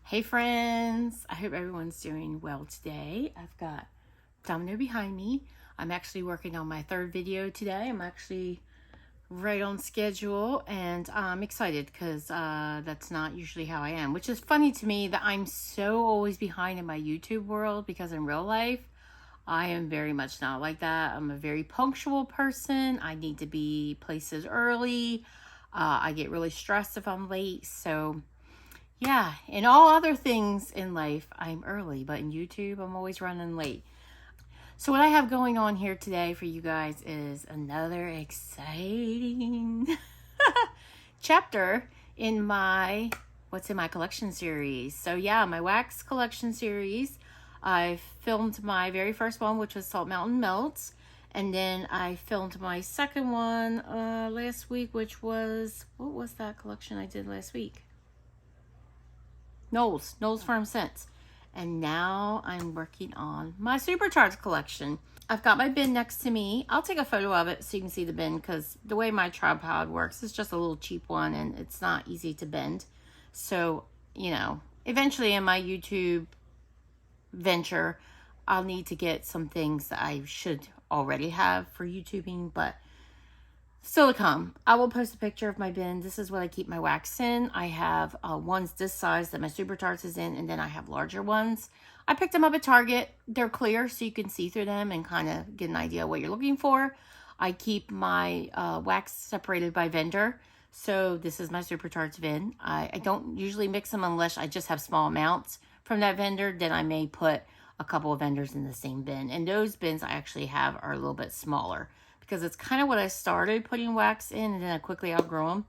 Hey friends, I hope everyone's doing well today. I've got Domino behind me. I'm actually working on my third video today. I'm actually right on schedule and I'm excited because that's not usually how I am, which is funny to me that I'm so always behind in my YouTube world because in real life, I am very much not like that. I'm a very punctual person. I need to be places early. I get really stressed if I'm late, so yeah, in all other things in life, I'm early, but in YouTube, I'm always running late. So what I have going on here today for you guys is another exciting chapter in my What's in My Collection series. So yeah, my wax collection series. I filmed my very first one, which was Salt Mountain Melts. And then I filmed my second one last week, which was, what was that collection I did last week? Knowles Firm Scents. And now I'm working on my Super Tarts collection. I've got my bin next to me. I'll take a photo of it so you can see the bin because the way my tripod works is just a little cheap one and it's not easy to bend. So, you know, eventually in my YouTube venture, I'll need to get some things that I should already have for YouTubing, but still to come. I will post a picture of my bin. This is what I keep my wax in. I have ones this size that my Super Tarts is in, and then I have larger ones. I picked them up at Target. They're clear, so you can see through them and kind of get an idea of what you're looking for. I keep my wax separated by vendor. So this is my Super Tarts bin. I don't usually mix them unless I just have small amounts from that vendor. Then I may put a couple of vendors in the same bin. And those bins I actually have are a little bit smaller, because it's kind of what I started putting wax in and then I quickly outgrow them.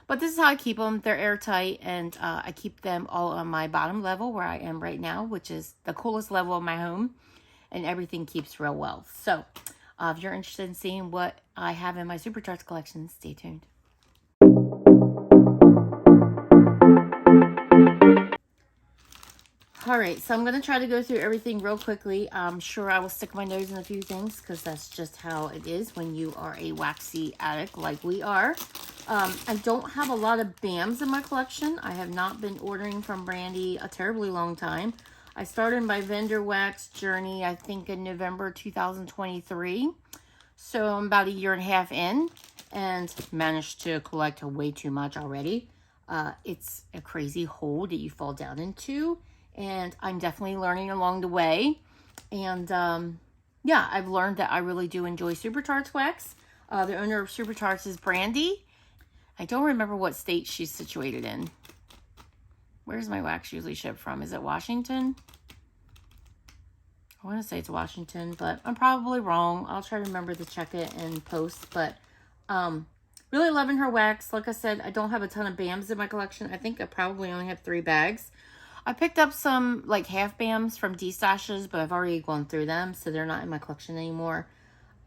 But this is how I keep them. They're airtight and I keep them all on my bottom level where I am right now, which is the coolest level of my home, and everything keeps real well. So if you're interested in seeing what I have in my Super Tarts collection, stay tuned. All right, so I'm going to try to go through everything real quickly. I'm sure I will stick my nose in a few things because that's just how it is when you are a waxy addict like we are. I don't have a lot of BAMs in my collection. I have not been ordering from Brandy a terribly long time. I started my vendor wax journey, I think, in November 2023. So I'm about a year and a half in and managed to collect way too much already. It's a crazy hole that you fall down into. And I'm definitely learning along the way. And yeah, I've learned that I really do enjoy Super Tarts wax. The owner of Super Tarts is Brandy. I don't remember what state she's situated in. Where's my wax usually shipped from? Is it Washington? I want to say it's Washington, but I'm probably wrong. I'll try to remember to check it and post. But really loving her wax. Like I said, I don't have a ton of BAMs in my collection. I think I probably only have 3 bags. I picked up some like half BAMs from D-Stashes, but I've already gone through them, so they're not in my collection anymore.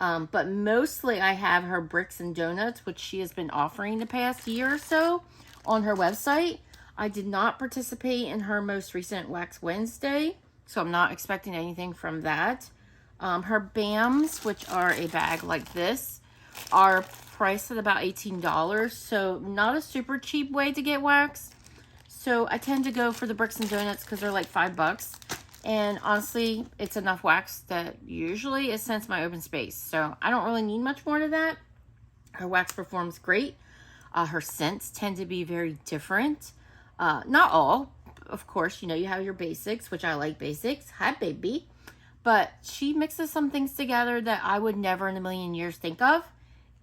But mostly I have her Bricks and Donuts, which she has been offering the past year or so on her website. I did not participate in her most recent Wax Wednesday, so I'm not expecting anything from that. Her BAMs, which are a bag like this, are priced at about $18, so not a super cheap way to get wax. So I tend to go for the Bricks and Donuts because they're like $5. And honestly, it's enough wax that usually it scents my open space. So I don't really need much more to that. Her wax performs great. Her scents tend to be very different. Not all. Of course, you know, you have your basics, which I like basics. Hi, baby. But she mixes some things together that I would never in a million years think of.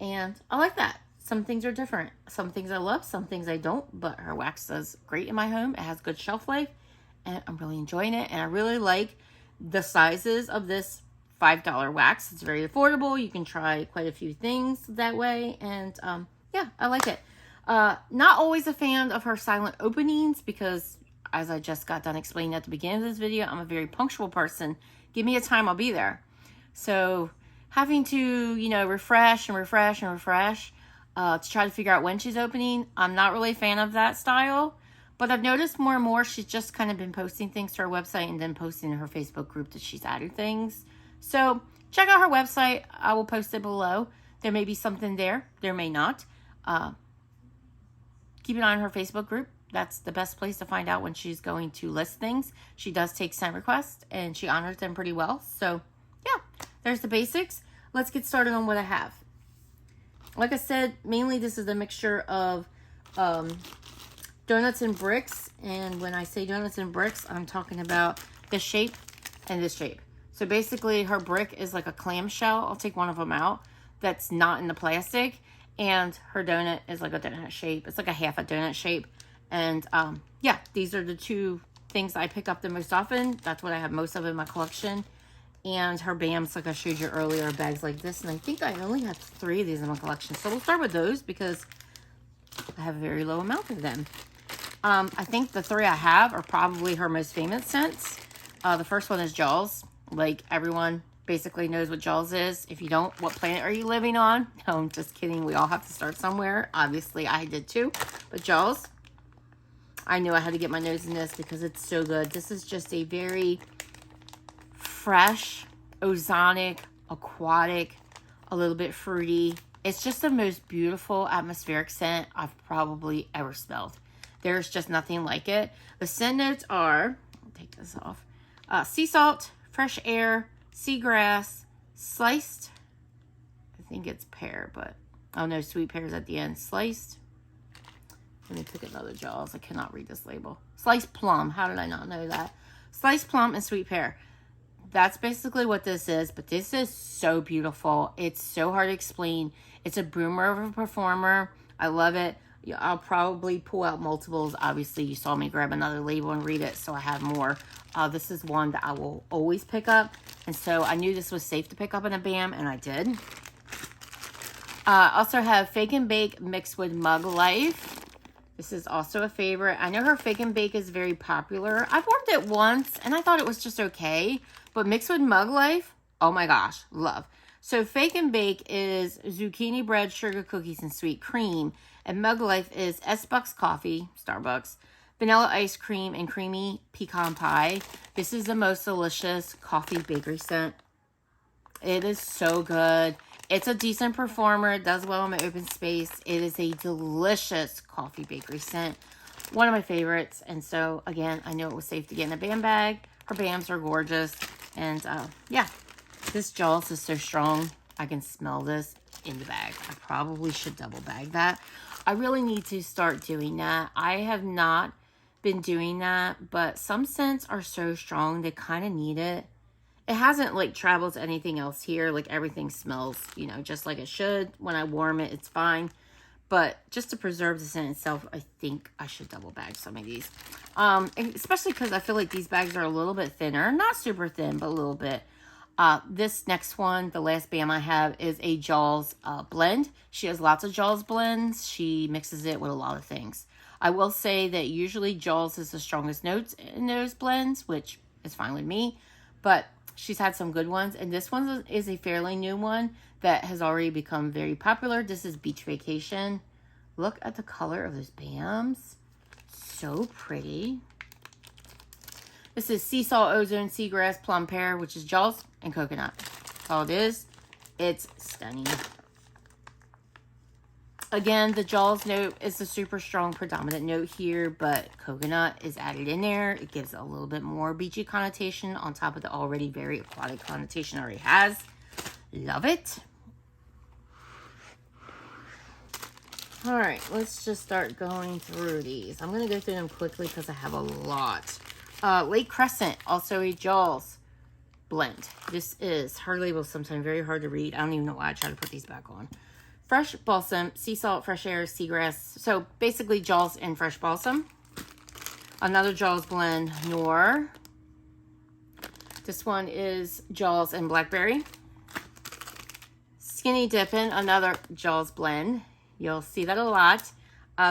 And I like that. Some things are different. Some things I love, some things I don't, but her wax does great in my home. It has good shelf life, and I'm really enjoying it. And I really like the sizes of this $5 wax. It's very affordable. You can try quite a few things that way, and yeah, I like it. Not always a fan of her silent openings because, as I just got done explaining at the beginning of this video, I'm a very punctual person. Give me a time, I'll be there. So having to, you know, refresh and refresh and refresh to try to figure out when she's opening. I'm not really a fan of that style, but I've noticed more and more she's just kind of been posting things to her website and then posting in her Facebook group that she's adding things. So check out her website. I will post it below. There may be something there. There may not. Keep an eye on her Facebook group. that's the best place to find out when she's going to list things. She does take scent requests, and she honors them pretty well. So, yeah, there's the basics. Let's get started on what I have. Like I said, mainly this is a mixture of donuts and bricks. And when I say donuts and bricks, I'm talking about this shape and this shape. So basically, her brick is like a clamshell. I'll take one of them out that's not in the plastic. And her donut is like a donut shape. It's like a half a donut shape. And yeah, these are the two things I pick up the most often. That's what I have most of in my collection. And her BAMs, like I showed you earlier, are bags like this. And I think I only have 3 of these in my collection. So we'll start with those because I have a very low amount of them. I think the 3 I have are probably her most famous scents. The first one is Jaws. Like, everyone basically knows what Jaws is. If you don't, what planet are you living on? No, I'm just kidding. We all have to start somewhere. Obviously, I did too. But Jaws, I knew I had to get my nose in this because it's so good. This is just a very fresh, ozonic, aquatic, a little bit fruity. It's just the most beautiful atmospheric scent I've probably ever smelled. There's just nothing like it. The scent notes are, I'll take this off, sea salt, fresh air, seagrass, sliced, I think it's pear, but, oh no, sweet pears at the end, sliced, let me pick another Jaws, I cannot read this label, sliced plum, how did I not know that? Sliced plum and sweet pear. That's basically what this is, but this is so beautiful. It's so hard to explain. It's a boomer of a performer. I love it. I'll probably pull out multiples. Obviously, you saw me grab another label and read it, so I have more. This is one that I will always pick up, and so I knew this was safe to pick up in a BAM, and I did. Also have Fake and Bake mixed with Mug Life. This is also a favorite. I know her Fake and Bake is very popular. I've warmed it once, and I thought it was just okay. But mixed with Mug Life, oh my gosh, love. So Fake and Bake is zucchini bread, sugar cookies, and sweet cream. And Mug Life is S-Bucks coffee, Starbucks, vanilla ice cream, and creamy pecan pie. This is the most delicious coffee bakery scent. It is so good. It's a decent performer. It does well in my open space. It is a delicious coffee bakery scent. One of my favorites. And so, again, I knew it was safe to get in a BAM bag. Her BAMs are gorgeous. And, yeah, this Jaws is so strong. I can smell this in the bag. I probably should double bag that. I really need to start doing that. I have not been doing that, but some scents are so strong, they kind of need it. It hasn't, like, traveled to anything else here. Like, everything smells, you know, just like it should. When I warm it, it's fine. But just to preserve the scent itself, I think I should double bag some of these. Especially because I feel like these bags are a little bit thinner. Not super thin, but a little bit. This next one, the last BAM I have, is a Jaws blend. She has lots of Jaws blends. She mixes it with a lot of things. I will say that usually Jaws is the strongest notes in those blends, which is fine with me. But she's had some good ones. And this one is a fairly new one that has already become very popular. This is Beach Vacation. Look at the color of those BAMs. So pretty. This is sea salt, ozone, seagrass, plum pear, which is Jaws, and coconut. That's all it is. It's stunning. Again, the Jaws note is the super strong predominant note here, but coconut is added in there. It gives a little bit more beachy connotation on top of the already very aquatic connotation it already has. Love it. All right, let's just start going through these. I'm going to go through them quickly because I have a lot. Lake Crescent, also a Jaws blend. This is, her label is sometimes very hard to read. I don't even know why I try to put these back on. Fresh balsam, sea salt, fresh air, seagrass. So basically Jaws and fresh balsam. Another Jaws blend, Noor. This one is Jaws and blackberry. Skinny Dippin', another Jaws blend. You'll see that a lot.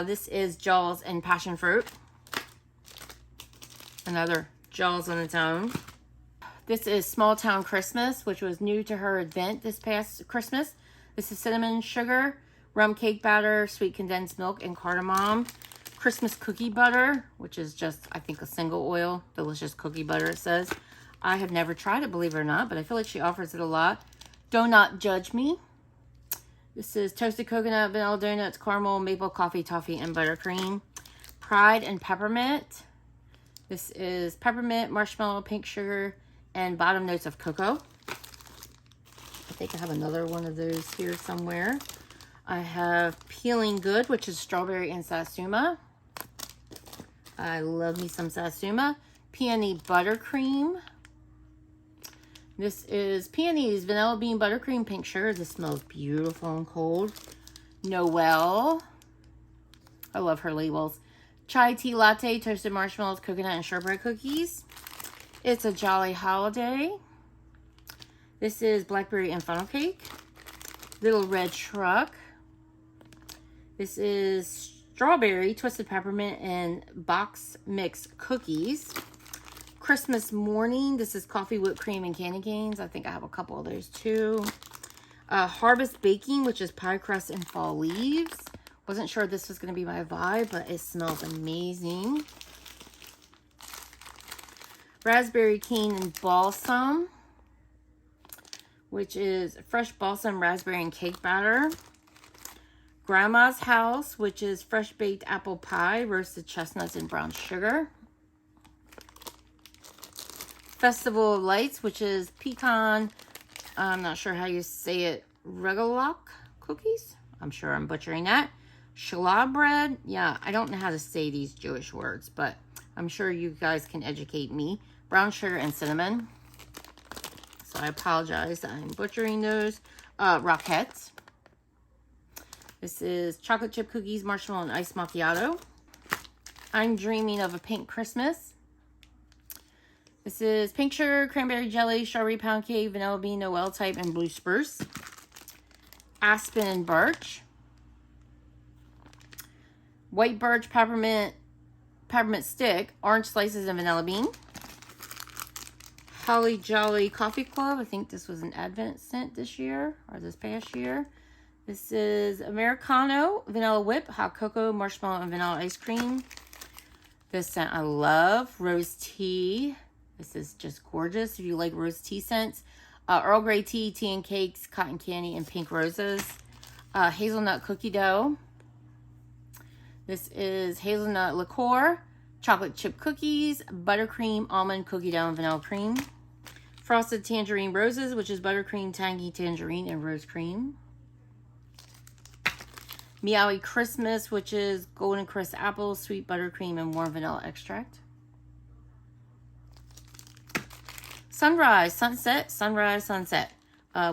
This is Jaws and passion fruit. Another Jaws on its own. This is Small Town Christmas, which was new to her event this past Christmas. This is cinnamon sugar, rum cake batter, sweet condensed milk, and cardamom. Christmas cookie butter, which is just, I think, a single oil. Delicious cookie butter, it says. I have never tried it, believe it or not, but I feel like she offers it a lot. Do Not Judge Me. This is toasted coconut, vanilla donuts, caramel, maple, coffee, toffee, and buttercream. Pride and Peppermint. This is peppermint, marshmallow, pink sugar, and bottom notes of cocoa. I think I have another one of those here somewhere. I have Peeling Good, which is strawberry and satsuma. I love me some satsuma. Peony Buttercream. This is Peonies, Vanilla Bean Buttercream, Pink Sugar. This smells beautiful and cold. Noel. I love her labels. Chai Tea Latte, Toasted Marshmallows, Coconut, and Shortbread Cookies. It's a Jolly Holiday. This is Blackberry and Funnel Cake. Little Red Truck. This is Strawberry, Twisted Peppermint, and Box Mix Cookies. Christmas Morning. This is Coffee, Whipped Cream, and Candy Canes. I think I have a couple of those too. Harvest Baking, which is Pie Crust and Fall Leaves. Wasn't sure this was going to be my vibe, but it smells amazing. Raspberry Cane and Balsam, which is fresh balsam, raspberry, and cake batter. Grandma's House, which is fresh baked apple pie, roasted chestnuts, and brown sugar. Festival of Lights, which is pecan, I'm not sure how you say it, regalok cookies. I'm sure I'm butchering that. Challah bread. Yeah, I don't know how to say these Jewish words, but I'm sure you guys can educate me. Brown sugar and cinnamon. So I apologize that I'm butchering those. Rockettes. This is chocolate chip cookies, marshmallow, and iced macchiato. I'm Dreaming of a Pink Christmas. This is pink sugar, cranberry jelly, strawberry pound cake, vanilla bean, Noel type, and blue spruce. Aspen and birch. White birch, peppermint stick, orange slices, and vanilla bean. Holly Jolly Coffee Club. I think this was an Advent scent this year, or this past year. This is Americano, vanilla whip, hot cocoa, marshmallow, and vanilla ice cream. This scent I love. Rose tea. This is just gorgeous if you like rose tea scents. Earl Grey tea, tea and cakes, cotton candy, and pink roses. Hazelnut cookie dough. This is hazelnut liqueur, chocolate chip cookies, buttercream, almond cookie dough, and vanilla cream. Frosted tangerine roses, which is buttercream, tangy tangerine, and rose cream. Meowie Christmas, which is golden crisp apple, sweet buttercream, and warm vanilla extract. Sunrise, Sunset, Sunrise, Sunset,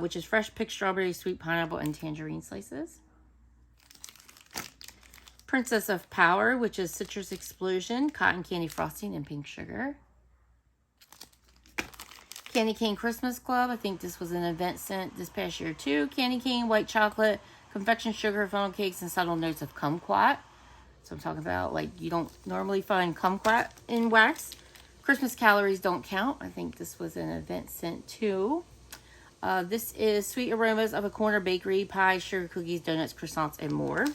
which is fresh picked strawberry, sweet pineapple, and tangerine slices. Princess of Power, which is citrus explosion, cotton candy frosting, and pink sugar. Candy Cane Christmas Club. I think this was an event scent this past year too. Candy cane, white chocolate, confection sugar, funnel cakes, and subtle notes of kumquat. So I'm talking about, like, you don't normally find kumquat in wax. Christmas Calories Don't Count. I think this was an event scent too. This is Sweet Aromas of a Corner Bakery, pie, sugar cookies, donuts, croissants, and more.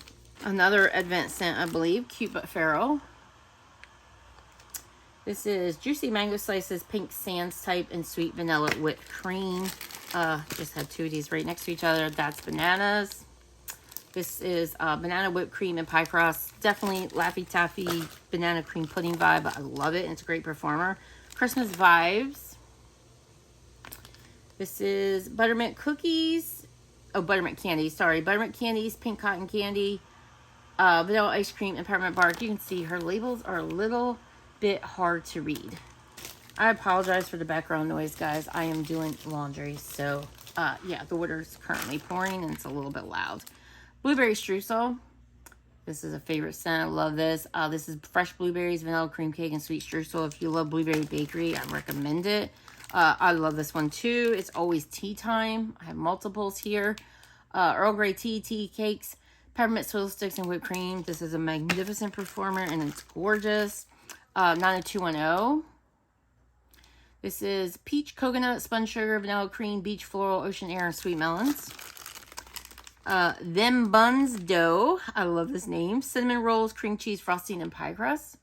Another advent scent, I believe. Cute but feral. This is Juicy Mango Slices, Pink Sands type, and Sweet Vanilla Whipped Cream. Just had two of these right next to each other. That's Bananas. This is Banana Whipped Cream and Pie Crust. Definitely Laffy Taffy Banana Cream Pudding vibe. I love it, and it's a great performer. Christmas Vibes. This is Buttermint Cookies. Oh, Buttermint Candies. Sorry. Buttermint Candies, Pink Cotton Candy, Vanilla Ice Cream, and Peppermint Bark. You can see her labels are a little bit hard to read. I apologize for the background noise, guys. I am doing laundry, so yeah, the water's currently pouring and it's a little bit loud. Blueberry Streusel. This is a favorite scent. I love this. This is fresh blueberries, vanilla cream cake, and sweet streusel. If you love blueberry bakery, I recommend it. I love this one too. It's always tea time. I have multiples here. Earl Grey tea cakes, peppermint swizzle sticks, and whipped cream. This is a magnificent performer and it's gorgeous. 90210. This is peach, coconut, sponge sugar, vanilla cream, beach floral, ocean air, and sweet melons. Them Buns Dough. I love this name. Cinnamon rolls, cream cheese, frosting, and pie crust.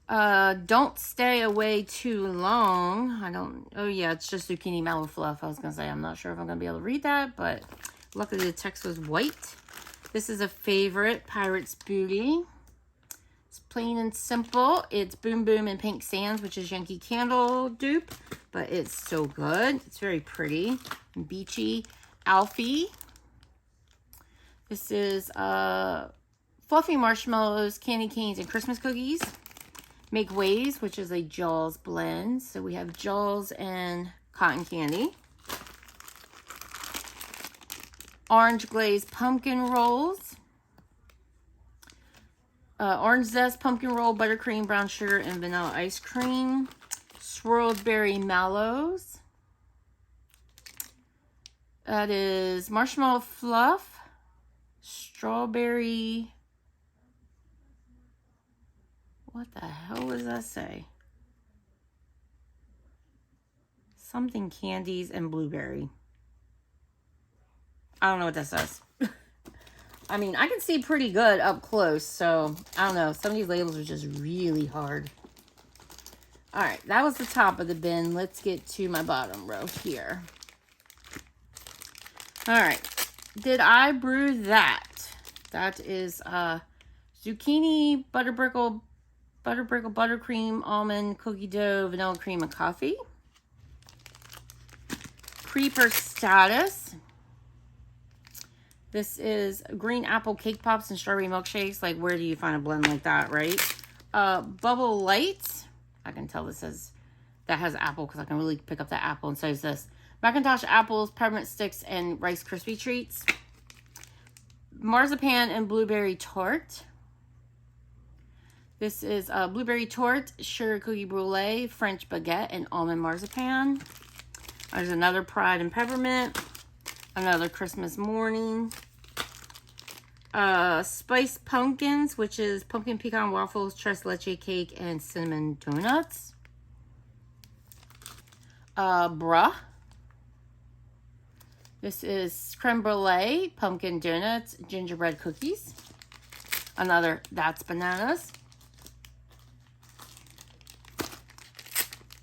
Don't Stay Away Too Long. Oh yeah, it's just zucchini mallow fluff. I was going to say, I'm not sure if I'm going to be able to read that, but luckily the text was white. This is a favorite, Pirate's Booty. It's plain and simple. It's Boom Boom and Pink Sands, which is Yankee Candle dupe, but it's so good. It's very pretty and beachy. Alfie. This is Fluffy Marshmallows, Candy Canes, and Christmas Cookies. Make Waves, which is a Jaws blend. So we have Jaws and cotton candy. Orange Glaze Pumpkin Rolls. Orange Zest Pumpkin Roll, Buttercream, Brown Sugar, and Vanilla Ice Cream. Swirled Berry Mallows. That is Marshmallow Fluff. Strawberry. What the hell does that say? Something candies and blueberry. I don't know what that says. I mean, I can see pretty good up close, so I don't know. Some of these labels are just really hard. All right, that was the top of the bin. Let's get to my bottom row here. All right, did I brew that? That is zucchini, butterbrickle, buttercream, almond, cookie dough, vanilla cream, and coffee. Creeper Status. This is green apple cake pops and strawberry milkshakes. Like, where do you find a blend like that, right? Bubble Lights. I can tell this says that has apple because I can really pick up that apple. And so is this. Macintosh apples, peppermint sticks, and Rice Krispie treats. Marzipan and blueberry tart. This is blueberry tart, sugar cookie brulee, French baguette, and almond marzipan. There's another Pride and peppermint. Another Christmas morning. Spiced pumpkins, which is pumpkin pecan waffles, tres leche cake, and cinnamon donuts. Bruh. This is creme brulee, pumpkin donuts, gingerbread cookies. Another That's Bananas.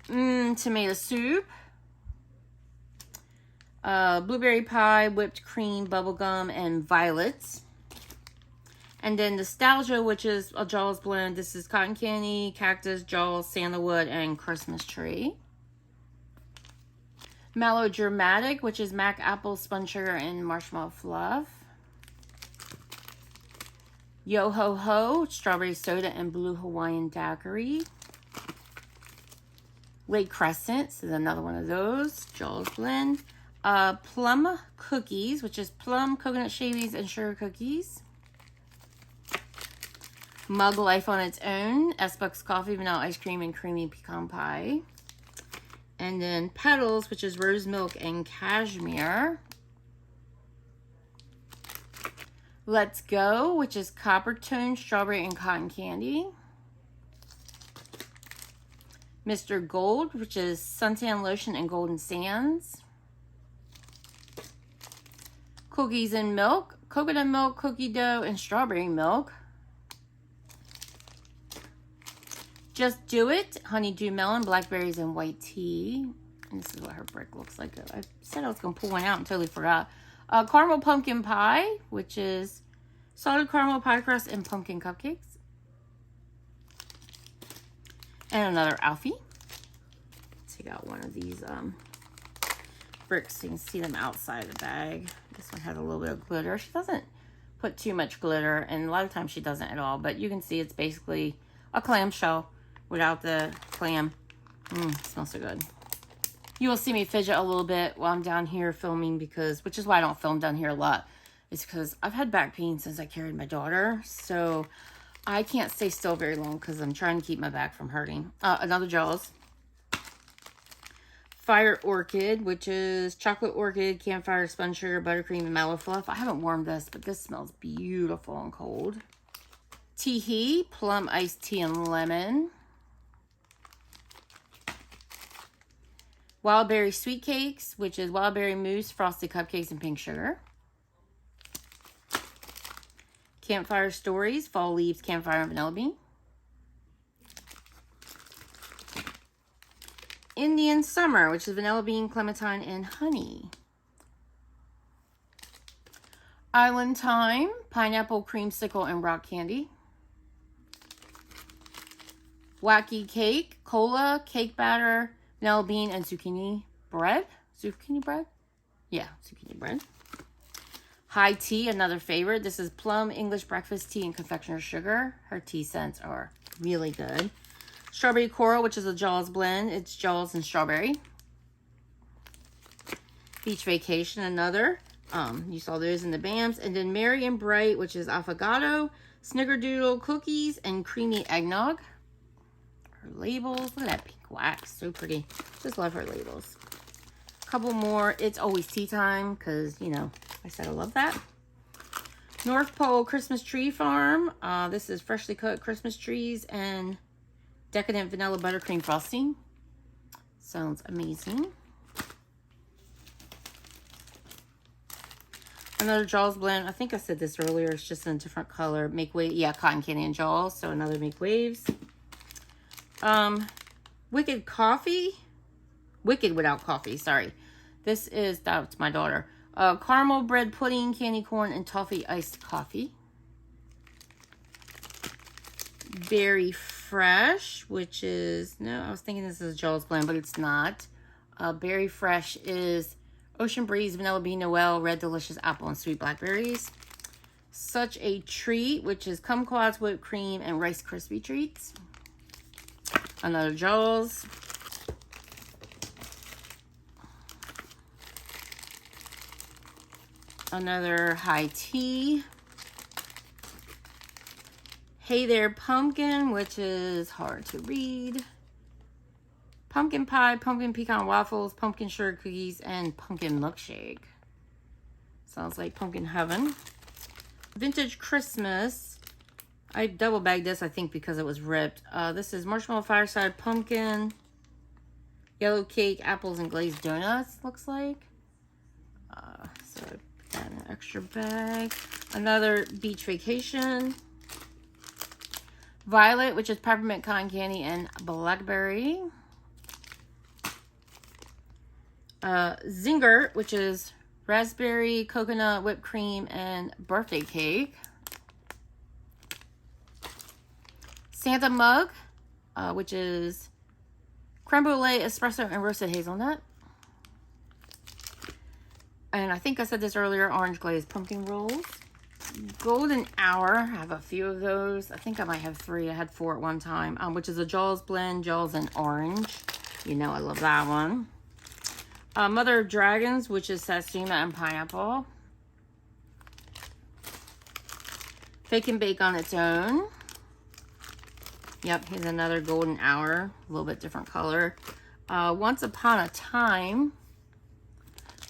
Tomato soup. Blueberry pie, whipped cream, bubblegum, and violets. And then Nostalgia, which is a Jaws blend. This is cotton candy, cactus, Jaws, sandalwood, and Christmas tree. Melodramatic, which is Mac apple, spun sugar, and marshmallow fluff. Yo Ho Ho, strawberry soda, and blue Hawaiian daiquiri. Lake Crescent, this is another one of those. Jaws blend. Plum cookies, which is plum, coconut shavies, and sugar cookies. Mug Life on its own, S-Bucks coffee, vanilla ice cream, and creamy pecan pie. And then Petals, which is rose milk and cashmere. Let's Go, which is copper tone, strawberry, and cotton candy. Mr. Gold, which is suntan lotion and golden sands. Cookies and milk, coconut milk, cookie dough, and strawberry milk. Just Do It, honeydew melon, blackberries, and white tea. And this is what her brick looks like. I said I was going to pull one out and totally forgot. Caramel pumpkin pie, which is solid caramel pie crust and pumpkin cupcakes. And another Alfie. Take out one of these bricks so you can see them outside the bag. This one has a little bit of glitter. She doesn't put too much glitter, and a lot of times she doesn't at all, but you can see it's basically a clamshell without the clam. It smells so good. You will see me fidget a little bit while I'm down here filming which is why I don't film down here a lot. It's because I've had back pain since I carried my daughter, so I can't stay still very long because I'm trying to keep my back from hurting. Another Jaws. Fire Orchid, which is chocolate orchid, campfire, spun sugar, buttercream, and mallow fluff. I haven't warmed this, but this smells beautiful and cold. Teehee, plum iced tea and lemon. Wild Berry Sweet Cakes, which is wild berry mousse, frosted cupcakes, and pink sugar. Campfire Stories, fall leaves, campfire, and vanilla bean. Indian Summer, which is vanilla bean, clementine, and honey. Island Time, pineapple creamsicle and rock candy. Wacky cake, cola, cake batter, vanilla bean, and zucchini bread. Zucchini bread? Yeah, zucchini bread. High tea, another favorite. This is plum English breakfast tea and confectioner's sugar. Her tea scents are really good. Strawberry coral, which is a Jaws blend. It's Jaws and strawberry. Beach vacation, another. You saw those in the BAMs. And then Merry and Bright, which is affogato, snickerdoodle cookies, and creamy eggnog. Her labels. Look at that pink wax. So pretty. Just love her labels. A couple more. It's always tea time because, you know, I said I love that. North Pole Christmas Tree Farm. This is freshly cut Christmas trees and decadent vanilla buttercream frosting. Sounds amazing. Another Jaws blend. I think I said this earlier. It's just in a different color. Make Wave. Yeah, cotton candy and Jaws. So another Make Waves. Wicked Coffee. Wicked Without Coffee. Sorry. This is, that's my daughter. Caramel bread pudding, candy corn, and toffee iced coffee. Berry Fresh, which is, no, I was thinking this is a Jaws blend, but it's not. Berry Fresh is Ocean Breeze, Vanilla Bean Noel, Red Delicious Apple, and Sweet Blackberries. Such a Treat, which is Kumquats, whipped cream, and Rice Krispie Treats. Another Jaws. Another High Tea. Hey There Pumpkin, which is hard to read. Pumpkin pie, pumpkin pecan waffles, pumpkin sugar cookies, and pumpkin milkshake. Sounds like pumpkin heaven. Vintage Christmas. I double bagged this, I think, because it was ripped. This is marshmallow fireside pumpkin, yellow cake, apples, and glazed donuts, looks like. So I put that in an extra bag. Another beach vacation. Violet, which is peppermint cotton candy and blackberry. Zinger, which is raspberry, coconut, whipped cream, and birthday cake. Santa Mug, which is creme brulee, espresso, and roasted hazelnut. And I think I said this earlier, orange glazed pumpkin rolls. Golden Hour, I have a few of those. I think I might have 3. I had 4 at one time, which is a Jaws blend, Jaws and orange. You know I love that one. Mother of Dragons, which is Satsuma and pineapple. Fake and Bake on its own. Yep, here's another Golden Hour, a little bit different color. Once Upon a Time,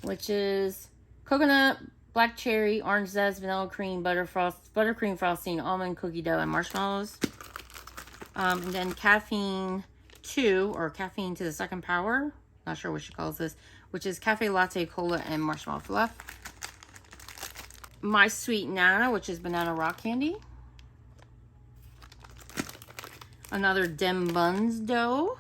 which is coconut, black cherry, orange zest, vanilla cream, buttercream frosting, almond cookie dough, and marshmallows. And then Caffeine 2, or Caffeine to the Second Power, not sure what she calls this, which is cafe latte, cola, and marshmallow fluff. My Sweet Nana, which is banana rock candy. Another Dem Buns dough.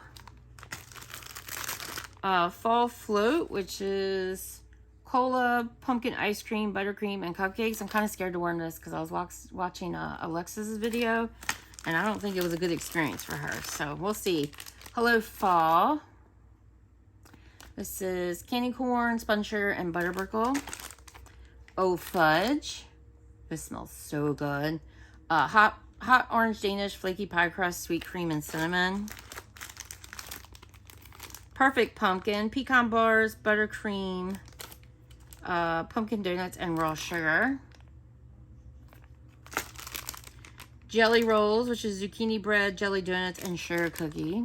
Fall Float, which is cola, pumpkin ice cream, buttercream, and cupcakes. I'm kind of scared to wear this because I was watching Alexis's video, and I don't think it was a good experience for her. So we'll see. Hello Fall. This is candy corn, sponge sugar, and butterbrickle. Oh Fudge. This smells so good. Hot orange Danish, flaky pie crust, sweet cream, and cinnamon. Perfect Pumpkin, pecan bars, buttercream, pumpkin donuts, and raw sugar. Jelly Rolls, which is zucchini bread, jelly donuts, and sugar cookie.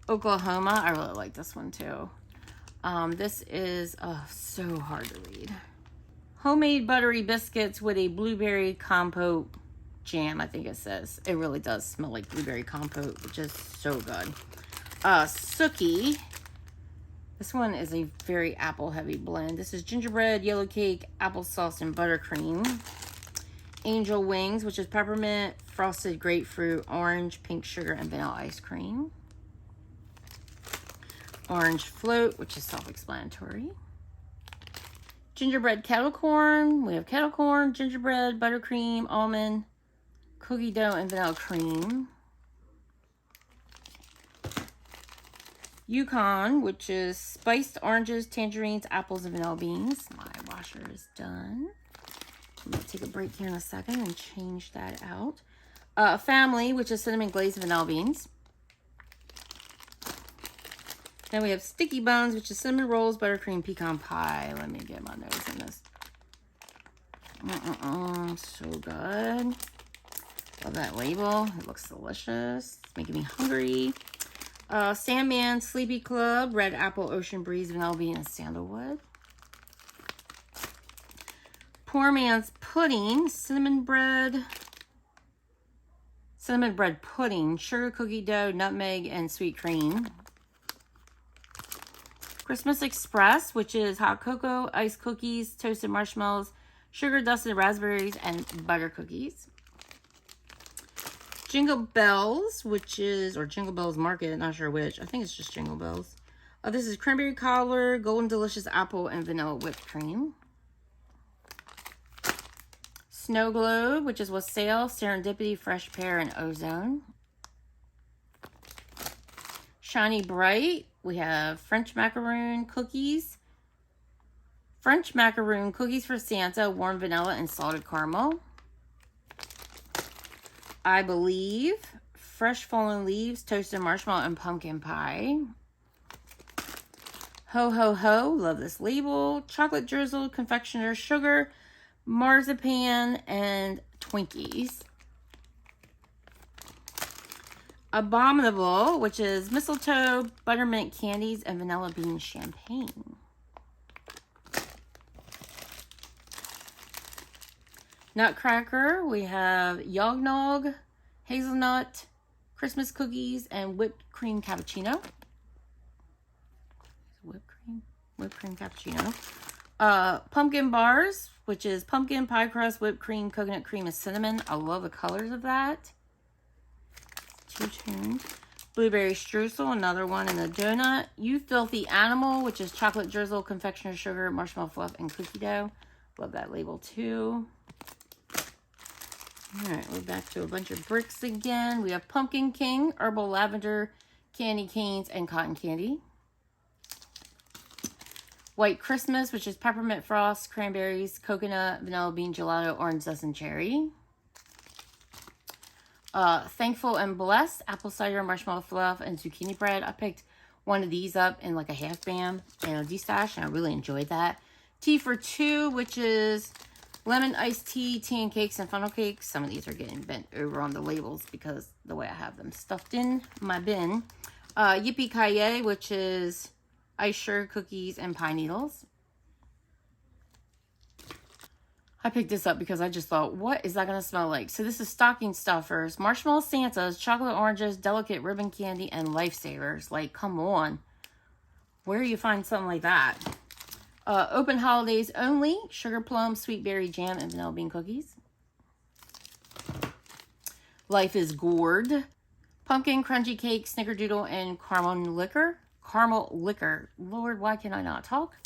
Oklahoma, I really like this one too. This is so hard to read. Homemade buttery biscuits with a blueberry compote jam, I think it says. It really does smell like blueberry compote, which is so good. Sookie. This one is a very apple heavy blend. This is gingerbread, yellow cake, applesauce, and buttercream. Angel Wings, which is peppermint, frosted grapefruit, orange, pink sugar, and vanilla ice cream. Orange Float, which is self-explanatory. Gingerbread kettle corn. We have kettle corn, gingerbread, buttercream, almond, cookie dough, and vanilla cream. Yukon, which is spiced oranges, tangerines, apples, and vanilla beans. My washer is done. I'm going to take a break here in a second and change that out. Family, which is cinnamon glazed vanilla beans. Then we have Sticky Buns, which is cinnamon rolls, buttercream, pecan pie. Let me get my nose in this. So good. Love that label. It looks delicious. It's making me hungry. Sandman, Sleepy Club, Red Apple, Ocean Breeze, Vanilla Bean, and Sandalwood. Poor Man's Pudding, Cinnamon bread pudding, sugar cookie dough, nutmeg, and sweet cream. Christmas Express, which is hot cocoa, iced cookies, toasted marshmallows, sugar dusted raspberries, and butter cookies. Jingle Bells, which is, or Jingle Bells Market, not sure which. I think it's just Jingle Bells. This is cranberry cobbler, golden delicious apple, and vanilla whipped cream. Snow Globe, which is Wassail, Serendipity, Fresh Pear, and Ozone. Shiny Bright, we have French macaroon cookies. French macaroon cookies for Santa, warm vanilla, and salted caramel. I Believe, fresh fallen leaves, toasted marshmallow, and pumpkin pie. Ho Ho Ho, love this label. Chocolate drizzle, confectioner sugar, marzipan, and Twinkies. Abominable, which is mistletoe, buttermint candies, and vanilla bean champagne. Nutcracker, we have Yognog, hazelnut, Christmas cookies, and whipped cream cappuccino. Whipped cream cappuccino. Pumpkin bars, which is pumpkin, pie crust, whipped cream, coconut cream, and cinnamon. I love the colors of that. Two-tuned. Blueberry streusel, another one in a donut. You Filthy Animal, which is chocolate drizzle, confectioner sugar, marshmallow fluff, and cookie dough. Love that label too. All right, we're back to a bunch of bricks again. We have Pumpkin King, herbal lavender, candy canes, and cotton candy. White Christmas, which is peppermint frost, cranberries, coconut, vanilla bean gelato, orange zest, and cherry. Thankful and Blessed, apple cider, marshmallow fluff, and zucchini bread. I picked one of these up in like a half bam and a D-stash, and I really enjoyed that. Tea for Two, which is lemon iced tea, tea and cakes, and funnel cakes. Some of these are getting bent over on the labels because the way I have them stuffed in my bin. Yippee-ki-yay, which is iced sugar cookies and pine needles. I picked this up because I just thought, what is that going to smell like? So this is stocking stuffers, marshmallow Santas, chocolate oranges, delicate ribbon candy, and lifesavers. Like, come on. Where do you find something like that? Open holidays only, sugar plum, sweet berry jam, and vanilla bean cookies. Life is Gourd, pumpkin crunchy cake, snickerdoodle, and caramel liquor. Lord, why can I not talk?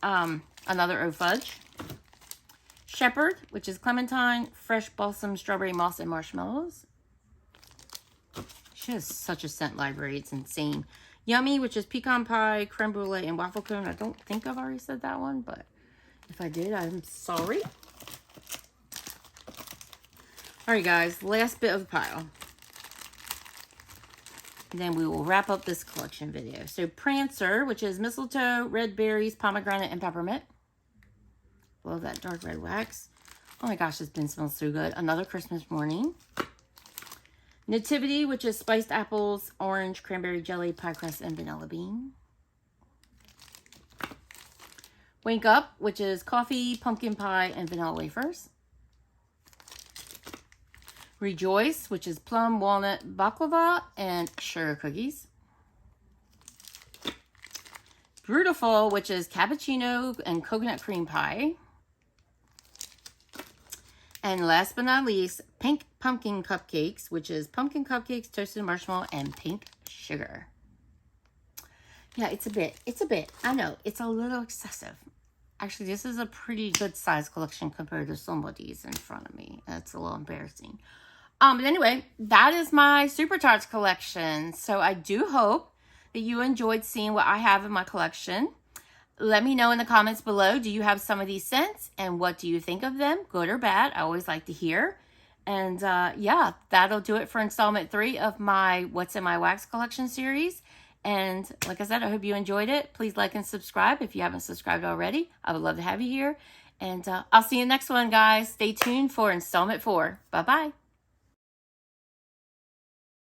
Another O Fudge. Shepherd, which is clementine, fresh balsam, strawberry moss, and marshmallows. She has such a scent library. It's insane. Yummy, which is pecan pie, creme brulee, and waffle cone. I don't think I've already said that one, but if I did, I'm sorry. All right, guys, last bit of the pile. And then we will wrap up this collection video. So Prancer, which is mistletoe, red berries, pomegranate, and peppermint. Love that dark red wax. Oh my gosh, this bin smells so good. Another Christmas Morning. Nativity, which is spiced apples, orange, cranberry jelly, pie crust, and vanilla bean. Wake Up, which is coffee, pumpkin pie, and vanilla wafers. Rejoice, which is plum, walnut, baklava, and sugar cookies. Beautiful, which is cappuccino and coconut cream pie. And last but not least, Pink Pumpkin Cupcakes, which is pumpkin cupcakes, toasted marshmallow, and pink sugar. Yeah, it's a bit. I know, it's a little excessive. Actually, this is a pretty good size collection compared to some of these in front of me. That's a little embarrassing. But anyway, that is my Super Tarts collection. So I do hope that you enjoyed seeing what I have in my collection. Let me know in the comments below, do you have some of these scents? And what do you think of them? Good or bad? I always like to hear. And yeah, that'll do it for installment 3 of my What's in My Wax collection series. And like I said, I hope you enjoyed it. Please like and subscribe if you haven't subscribed already. I would love to have you here. And I'll see you next one, guys. Stay tuned for installment 4. Bye-bye.